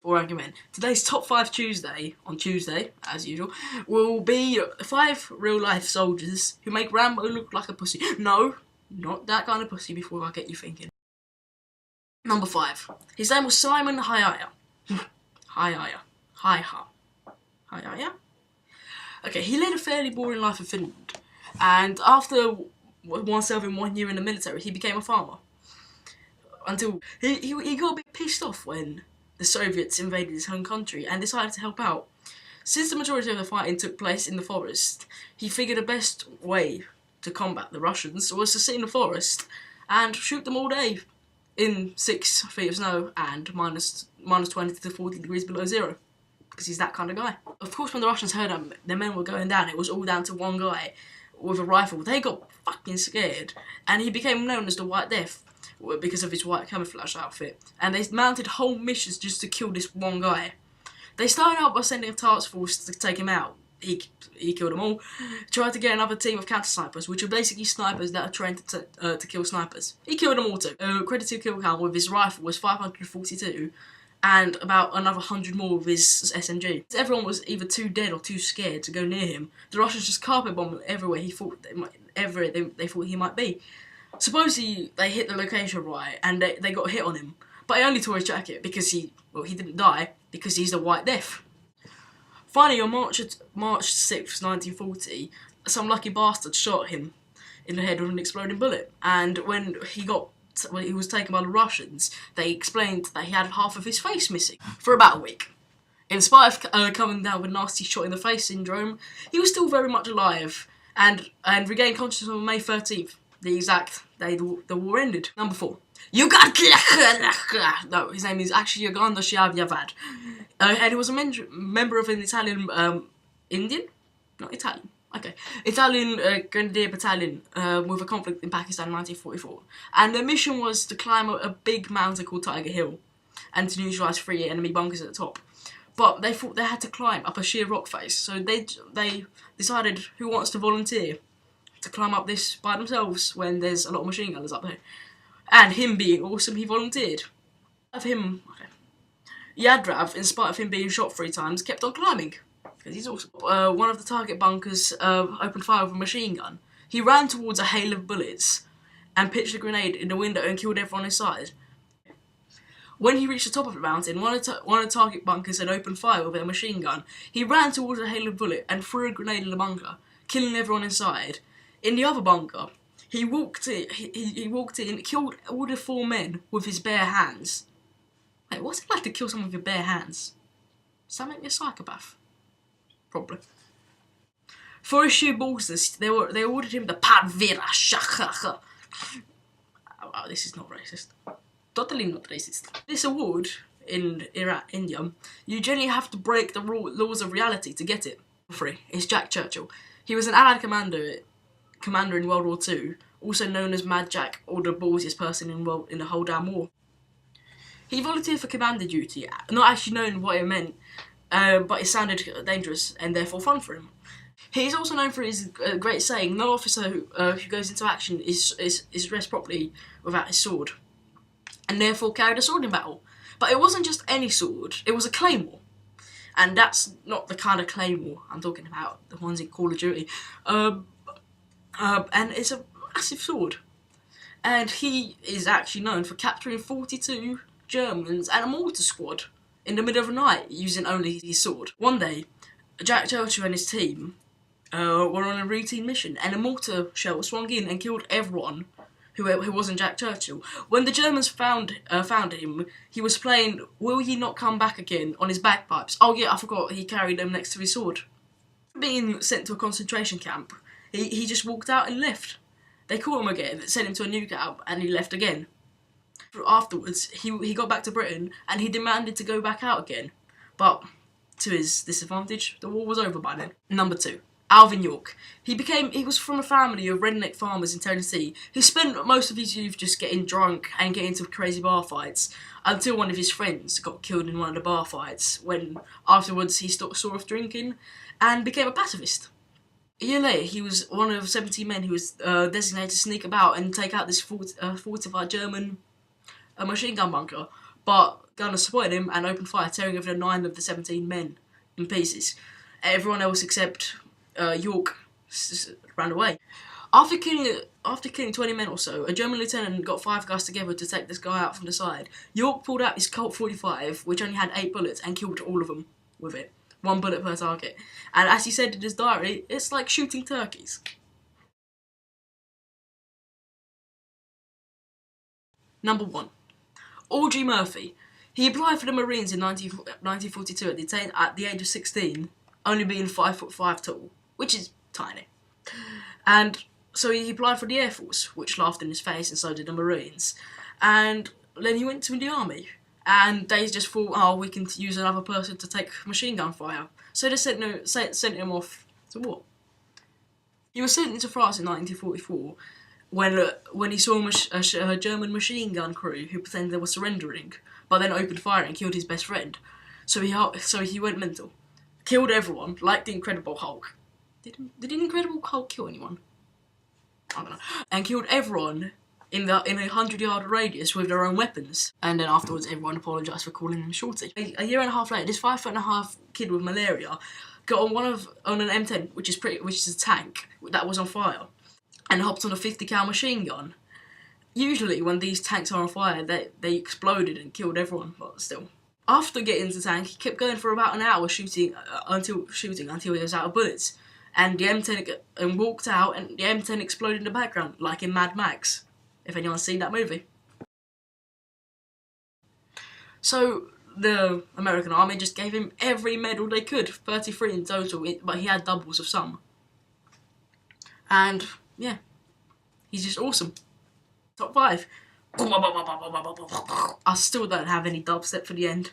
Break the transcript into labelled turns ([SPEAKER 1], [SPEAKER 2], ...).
[SPEAKER 1] or argument. Today's Top 5 Tuesday, on Tuesday, as usual, will be 5 real-life soldiers who make Rambo look like a pussy. No, not that kind of pussy before I get you thinking. Number 5. His name was Simon Hayaya. Hayaya. Okay, he led a fairly boring life in Finland, and after serving 1 year in the military, he became a farmer. Until he got a bit pissed off when the Soviets invaded his home country and decided to help out. Since the majority of the fighting took place in the forest, he figured the best way to combat the Russians was to sit in the forest and shoot them all day in 6 feet of snow and minus 20 to 40 degrees below zero, because he's that kind of guy. Of course, when the Russians heard their men were going down, it was all down to one guy with a rifle. They got fucking scared, and he became known as the White Death because of his white camouflage outfit, and they mounted whole missions just to kill this one guy. They started out by sending a task force to take him out. He killed them all. Tried to get another team of counter-snipers, which are basically snipers that are trained to kill snipers. He killed them all too. Credited kill count with his rifle was 542, and about another 100 more with his SMG. Everyone was either too dead or too scared to go near him. The Russians just carpet bombed everywhere they thought he might be. Supposedly, they hit the location right, and they got a hit on him. But he only tore his jacket because he didn't die, because he's the White Death. Finally, on March 6th, 1940, some lucky bastard shot him in the head with an exploding bullet. And when he was taken by the Russians, they explained that he had half of his face missing for about a week. In spite of coming down with nasty shot in the face syndrome, he was still very much alive and regained consciousness on May 13th. The exact day the war ended. Number 4. No, his name is actually Uganda Shiavyavad. And he was a member of an Italian, Italian Grenadier Battalion with a conflict in Pakistan in 1944. And their mission was to climb a big mountain called Tiger Hill and to neutralise 3 enemy bunkers at the top. But they thought they had to climb up a sheer rock face, so they decided who wants to volunteer to climb up this by themselves when there's a lot of machine gunners up there. And him being awesome, he volunteered. Yadrav, in spite of him being shot 3 times, kept on climbing, because he's awesome. One of the target bunkers opened fire with a machine gun. He ran towards a hail of bullets and pitched a grenade in the window and killed everyone inside. When he reached the top of the mountain, one of the target bunkers had opened fire with a machine gun. He ran towards a hail of bullets and threw a grenade in the bunker, killing everyone inside. In the other bunker, he walked in, killed all the 4 men with his bare hands. Hey, what's it like to kill someone with your bare hands? Does that make me a psychopath? Probably. For his sheer balls, they awarded him the Padvira Shakha. Oh, this is not racist. Totally not racist. This award in India, you generally have to break the laws of reality to get it. 3. It's Jack Churchill. He was an Allied commander in World War II, also known as Mad Jack, or the ballsiest person in the whole damn war. He volunteered for commander duty, not actually knowing what it meant, but it sounded dangerous and therefore fun for him. He is also known for his great saying, "No officer who goes into action is dressed properly without his sword," and therefore carried a sword in battle. But it wasn't just any sword, it was a claymore. And that's not the kind of claymore I'm talking about, the ones in Call of Duty. And it's a massive sword. And he is actually known for capturing 42 Germans and a mortar squad in the middle of the night using only his sword. One day, Jack Churchill and his team were on a routine mission, and a mortar shell swung in and killed everyone who wasn't Jack Churchill. When the Germans found him, he was playing "Will Ye Not Come Back Again" on his bagpipes. Oh yeah, I forgot, he carried them next to his sword. Being sent to a concentration camp, he just walked out and left. They caught him again, sent him to a new camp, and he left again. Afterwards, he got back to Britain, and he demanded to go back out again. But, to his disadvantage, the war was over by then. Number 2. Alvin York. He was from a family of redneck farmers in Tennessee who spent most of his youth just getting drunk and getting into crazy bar fights, until one of his friends got killed in one of the bar fights, when afterwards he saw off drinking and became a pacifist. A year later, he was one of 17 men who was designated to sneak about and take out this fortified German machine gun bunker, but gunners spotted him and opened fire, tearing over 9 of the 17 men in pieces. Everyone else except York ran away. After killing 20 men or so, a German lieutenant got 5 guys together to take this guy out from the side. York pulled out his Colt 45, which only had 8 bullets, and killed all of them with it. 1 bullet per target. And as he said in his diary, it's like shooting turkeys. Number 1. Audrey Murphy. He applied for the Marines in 1942 at the age of 16, only being 5'5" tall, which is tiny. And so he applied for the Air Force, which laughed in his face, and so did the Marines. And then he went to the army. And they just thought, oh, we can use another person to take machine gun fire. So they sent him off to war. He was sent into France in 1944 when he saw a German machine gun crew who pretended they were surrendering, but then opened fire and killed his best friend. So he went mental, killed everyone like the Incredible Hulk. Did the Incredible Hulk kill anyone? I don't know. And killed everyone in a 100-yard radius with their own weapons. And then afterwards, everyone apologised for calling him Shorty. A year and a half later, this 5'5" kid with malaria got on an M10, which is a tank that was on fire, and hopped on a 50 cal machine gun. Usually, when these tanks are on fire, they exploded and killed everyone, but still. After getting into the tank, he kept going for about an hour shooting until he was out of bullets. And the M10 walked out, and the M10 exploded in the background, like in Mad Max, if anyone's seen that movie. So the American army just gave him every medal they could, 33 in total, but he had doubles of some. And yeah, he's just awesome. Top 5. I still don't have any dubstep for the end.